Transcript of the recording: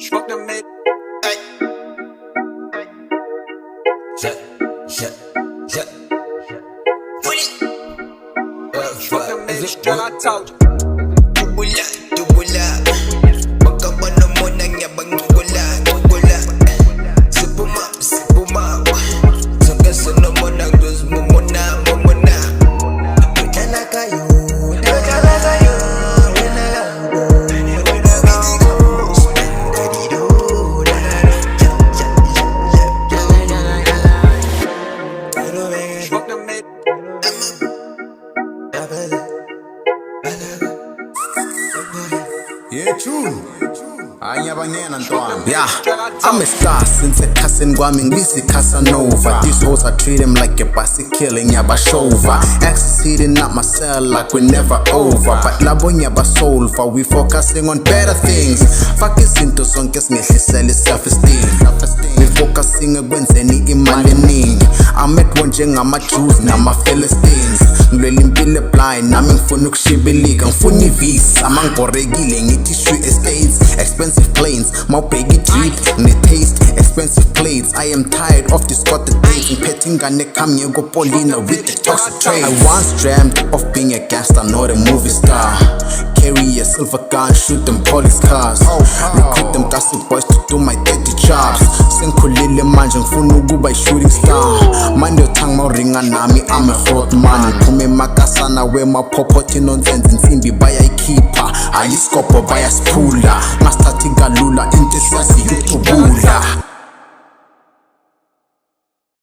Fuck them mid. Hey. Shut. Fuck them mid. What I told you. Dubula. Magkabano mo nang yabang dubula. Sipuma. Sagasan mo nang dus mo muna. Wala kayo. Fuck them mid. Yeah, true. Yeah, I'm a star since a cousin kwami ngisi Casanova. These hoes I treat them like a basi killing yabashova. Access hitting up my cell like we're never over. But labo yabasolva, we focusing on better things. Fuck izinto zonke singehlisela self-esteem. We focusing ekwenzeni imali eningi. I'm at one njengama-Jews nama-Philistines. Ngilwela impilo blind nami ngifuna ukushibilika. Ngifuna i-visa mangibhorekile ngithi street estates. Expensive planes, mawubheka i-drip ne-taste. Expensive plates, I am tired of this got the dates. Ngiphethe ingane ekhamye kopolina with the toxic traits. I once dreamt of being a gangster, not a movie star. Carry a silver gun, shoot them police cars. Recruit them gossip boys to do my dirty jobs. Sengikhulile manje ngifuna ukuba i-shooting star. Manje uthanga mawuringa nami, I'm a hot man. Ngiphume emakasana wemapophothi nonsense insimbi bayayikhipha. Ayisikobho bayasiphula. Ngasithathi kalula into esiyaziyudubula.